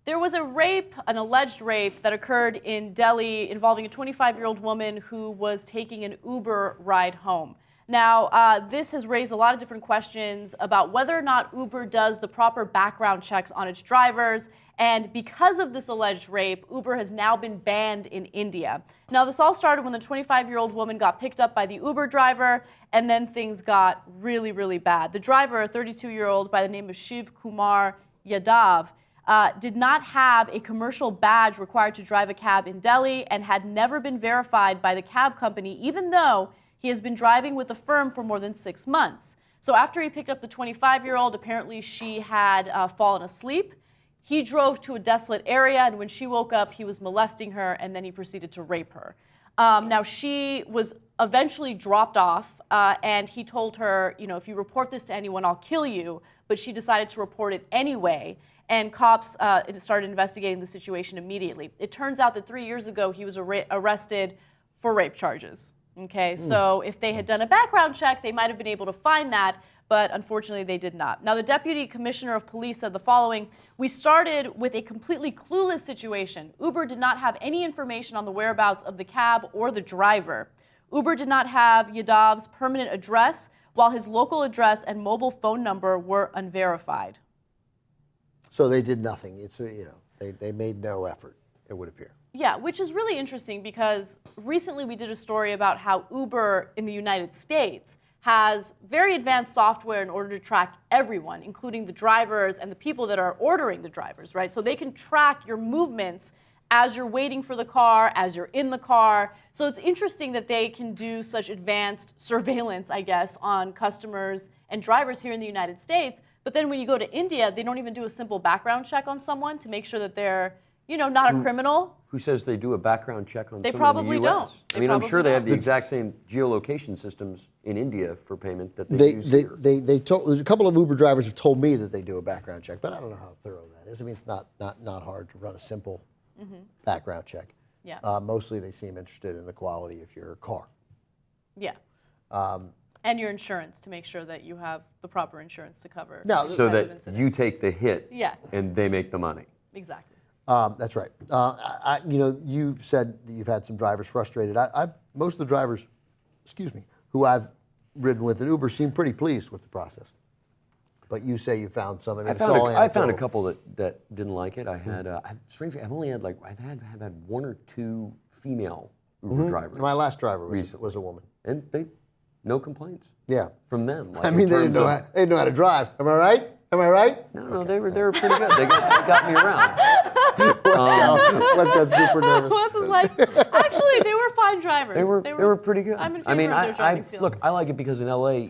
There was a rape, an alleged rape, that occurred in Delhi involving a 25-year-old woman who was taking an Uber ride home. Now, this has raised a lot of different questions about whether or not Uber does the proper background checks on its drivers. And because of this alleged rape, Uber has now been banned in India. Now, this all started when the 25-year-old woman got picked up by the Uber driver, and then things got really, really bad. The driver, a 32-year-old by the name of Shiv Kumar Yadav, did not have a commercial badge required to drive a cab in Delhi and had never been verified by the cab company, even though he has been driving with the firm for more than 6 months. So after he picked up the 25-year-old, apparently she had fallen asleep. He drove to a desolate area, and when she woke up, he was molesting her, and then he proceeded to rape her. Now, she was eventually dropped off, and he told her, you know, if you report this to anyone, I'll kill you. But she decided to report it anyway, and cops started investigating the situation immediately. It turns out that 3 years ago, he was arrested for rape charges. Okay, so if they had done a background check, they might have been able to find that, but unfortunately they did not. Now, the Deputy Commissioner of Police said the following: "We started with a completely clueless situation. Uber did not have any information on the whereabouts of the cab or the driver. Uber did not have Yadav's permanent address, while his local address and mobile phone number were unverified." So they did nothing. It's they made no effort, it would appear. Yeah, which is really interesting because recently we did a story about how Uber in the United States has very advanced software in order to track everyone, including the drivers and the people that are ordering the drivers, right? So they can track your movements as you're waiting for the car, as you're in the car. So it's interesting that they can do such advanced surveillance, I guess, on customers and drivers here in the United States. But then when you go to India, they don't even do a simple background check on someone to make sure that they're, you know, not a criminal. Who says they do a background check on They someone probably in the US? don't. I mean, I'm sure they have the exact same geolocation systems in India for payment that they use here. They told, a couple of Uber drivers have told me that they do a background check, but I don't know how thorough that is. I mean, it's not hard to run a simple background check. Yeah. Mostly they seem interested in the quality of your car. Yeah. And your insurance, to make sure that you have the proper insurance to cover. No, so that you take the hit and they make the money. Exactly. That's right. You've said that you've had some drivers frustrated. Most of the drivers, who I've ridden with at Uber seem pretty pleased with the process. But you say you found some. I found a couple that didn't like it. I had, strangely, I've only had I've had one or two female Uber drivers. My last driver was a woman. And no complaints. Yeah. From them. I mean, they didn't know how to drive. Am I right? Am I right? No, they were pretty good. They got me around. Wes got super nervous. Wes is like, actually, they were fine drivers. They were pretty good. I'm in favor of their driving skills. Look, I like it because in LA,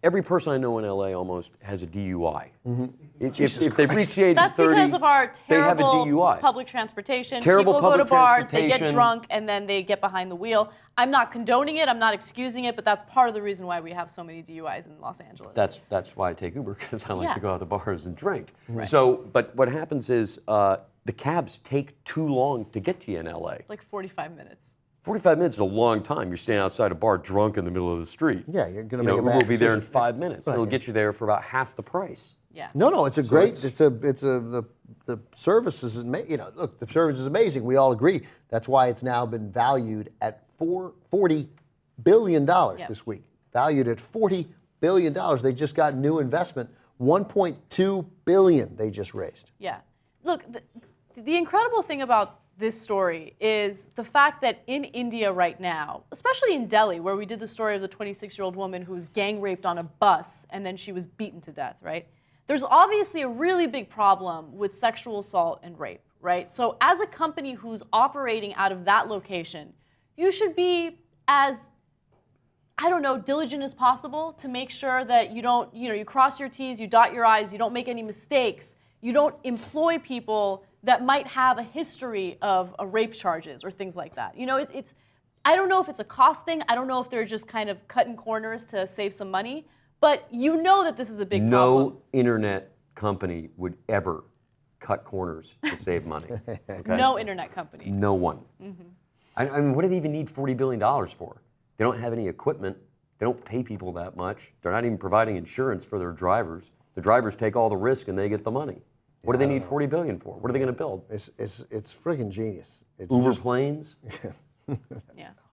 every person I know in LA almost has a DUI. If they reach the age That's of 30, because of our they have a terrible DUI. public transportation. Terrible People go to public bars, they get transportation. drunk, and then they get behind the wheel. I'm not condoning it, I'm not excusing it, but that's part of the reason why we have so many DUIs in Los Angeles. That's why I take Uber, because I like to go out to bars and drink. Right. So, but what happens is the cabs take too long to get to you in LA. Like 45 minutes. 45 minutes is a long time. You're standing outside a bar drunk in the middle of the street. Yeah, you're going to make a Uber bad will be there in decision. 5 minutes. It'll get you there for about half the price. Yeah. No, it's a great. The service is look, the service is amazing. We all agree. That's why it's now been valued at $40 billion this week. Valued at $40 billion. They just got new investment. $1.2 billion they just raised. Yeah. Look, the incredible thing about this story is the fact that in India right now, especially in Delhi, where we did the story of the 26-year-old woman who was gang raped on a bus and then she was beaten to death, right? There's obviously a really big problem with sexual assault and rape, right? So as a company who's operating out of that location, you should be as, diligent as possible to make sure that you don't, you cross your T's, you dot your I's, you don't make any mistakes, you don't employ people that might have a history of rape charges or things like that. I don't know if it's a cost thing. I don't know if they're just kind of cutting corners to save some money. But you know that this is a big problem. No internet company would ever cut corners to save money. Okay? No internet company. No one. I mean, what do they even need $40 billion for? They don't have any equipment. They don't pay people that much. They're not even providing insurance for their drivers. The drivers take all the risk and they get the money. What do they need 40 billion for? What are they going to build? It's friggin' genius. It's Uber just- planes?